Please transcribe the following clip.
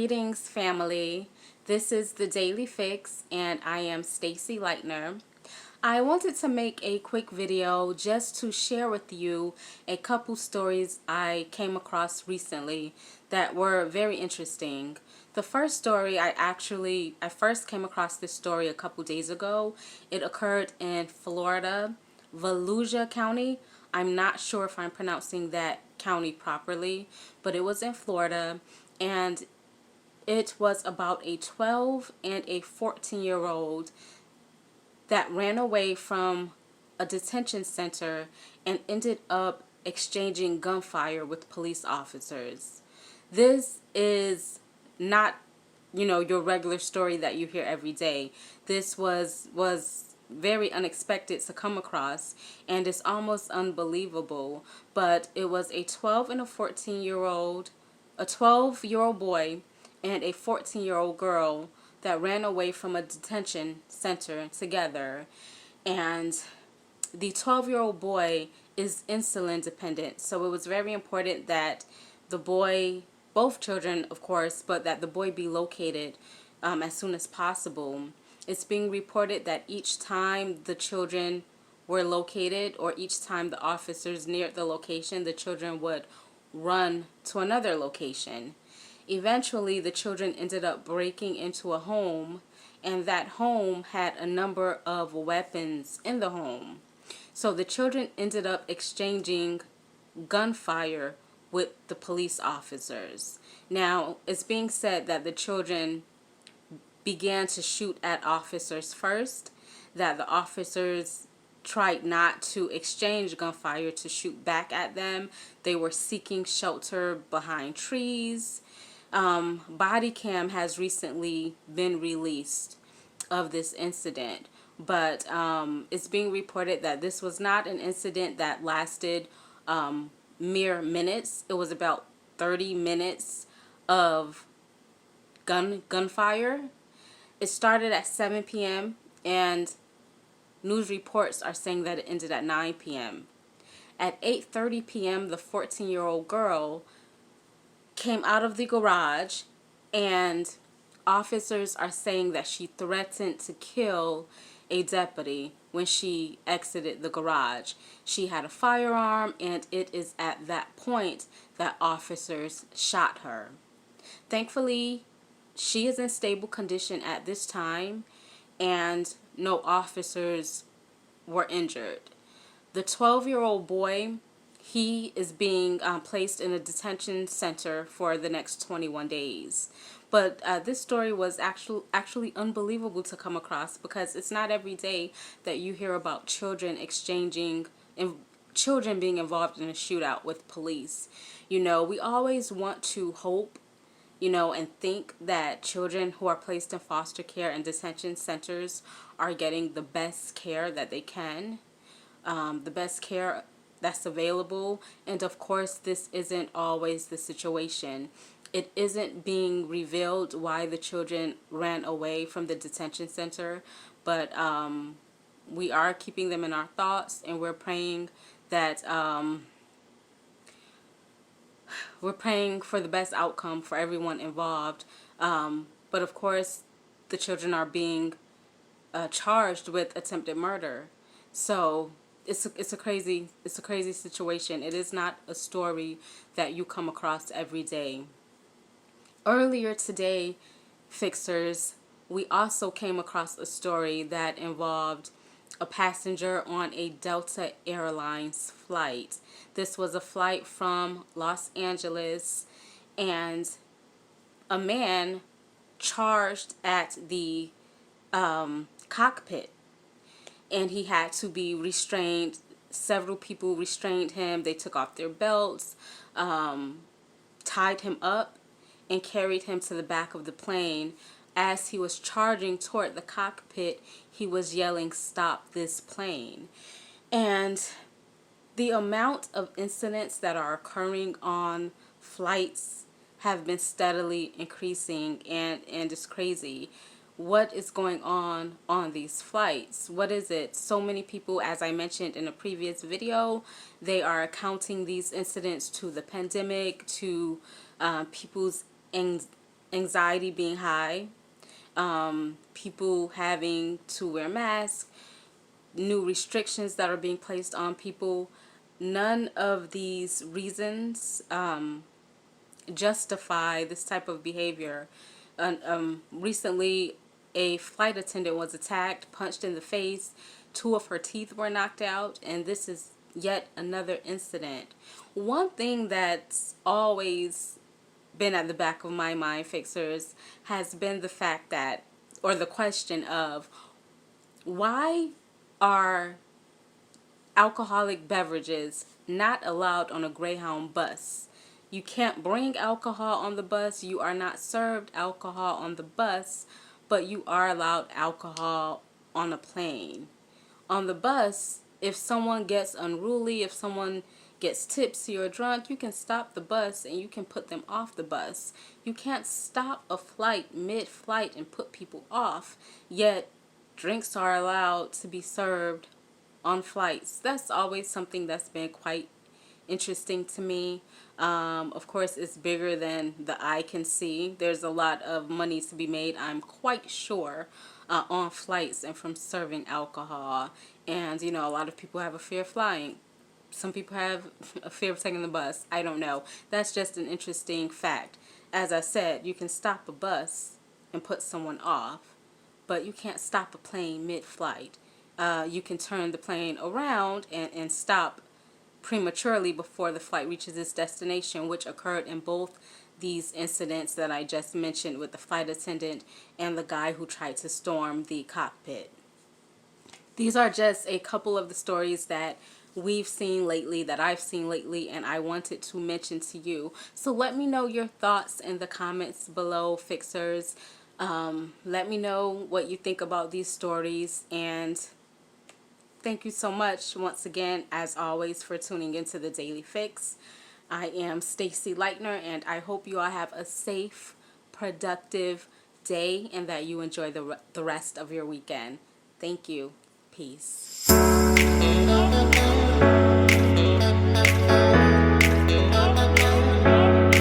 Greetings, family. This is the Daily Fix, and I am Stacy Lightner. I wanted to make a quick video just to share with you a couple stories I came across recently that were very interesting. The first story I first came across this story a couple days ago. It occurred in Florida, Volusia County. I'm not sure if I'm pronouncing that county properly, but it was in Florida, and it was about a 12 and a 14-year-old that ran away from a detention center and ended up exchanging gunfire with police officers. This is not, your regular story that you hear every day. This was very unexpected to come across, and it's almost unbelievable. But it was a 12 and a 14-year-old, a 12-year-old boy and a 14-year-old girl that ran away from a detention center together. And the 12-year-old boy is insulin dependent, so it was very important that the boy, both children of course, but that the boy be located as soon as possible. It's being reported that each time the children were located, or each time the officers neared the location, the children would run to another location. Eventually, the children ended up breaking into a home, and that home had a number of weapons in the home. So the children ended up exchanging gunfire with the police officers. Now, it's being said that the children began to shoot at officers first, that the officers tried not to exchange gunfire to shoot back at them. They were seeking shelter behind trees. Body cam has recently been released of this incident, but it's being reported that this was not an incident that lasted mere minutes. It was about 30 minutes of gunfire. It started at 7 p.m. and news reports are saying that it ended at 9 p.m. At 8:30 p.m., the 14-year-old girl came out of the garage, and officers are saying that she threatened to kill a deputy when she exited the garage. She had a firearm, and it is at that point that officers shot her. Thankfully, she is in stable condition at this time, and no officers were injured. The 12-year-old boy, he is being placed in a detention center for the next 21 days. But this story was actually unbelievable to come across, because it's not every day that you hear about children children being involved in a shootout with police. We always want to hope, and think that children who are placed in foster care and detention centers are getting the best care that they can, the best care that's available. And of course, this isn't always the situation. It isn't being revealed why the children ran away from the detention center, but we are keeping them in our thoughts, and we're praying that we're praying for the best outcome for everyone involved. But of course, the children are being charged with attempted murder. So it's a crazy situation. It is not a story that you come across every day. Earlier today, Fixers, we also came across a story that involved a passenger on a Delta Airlines flight. This was a flight from Los Angeles, and a man charged at the cockpit, and he had to be restrained. Several people restrained him. They took off their belts, tied him up, and carried him to the back of the plane. As he was charging toward the cockpit, he was yelling, "Stop this plane." And the amount of incidents that are occurring on flights have been steadily increasing, and it's crazy. What is going on these flights? What is it? So many people, as I mentioned in a previous video, they are accounting these incidents to the pandemic, to people's anxiety being high, people having to wear masks, new restrictions that are being placed on people. None of these reasons justify this type of behavior. Recently, a flight attendant was attacked, punched in the face, 2 of her teeth were knocked out, and this is yet another incident. One thing that's always been at the back of my mind, fixers, has been the fact that, or the question of, why are alcoholic beverages not allowed on a Greyhound bus? You can't bring alcohol on the bus. You are not served alcohol on the bus, but you are allowed alcohol on a plane. On the bus, if someone gets unruly, if someone gets tipsy or drunk, you can stop the bus and you can put them off the bus. You can't stop a flight mid-flight and put people off, yet drinks are allowed to be served on flights. That's always something that's been quite interesting to me. Of course, it's bigger than the eye can see. There's a lot of money to be made, I'm quite sure, on flights and from serving alcohol. And, you know, a lot of people have a fear of flying. Some people have a fear of taking the bus. I don't know. That's just an interesting fact. As I said, you can stop a bus and put someone off, but you can't stop a plane mid-flight. You can turn the plane around and stop prematurely before the flight reaches its destination, which occurred in both these incidents that I just mentioned with the flight attendant and the guy who tried to storm the cockpit. These are just a couple of the stories that we've seen lately, that I've seen lately, and I wanted to mention to you. So let me know your thoughts in the comments below, fixers. Let me know what you think about these stories, and thank you so much once again, as always, for tuning into the Daily Fix. I am Stacy Lightner, and I hope you all have a safe, productive day and that you enjoy the rest of your weekend. Thank you. Peace.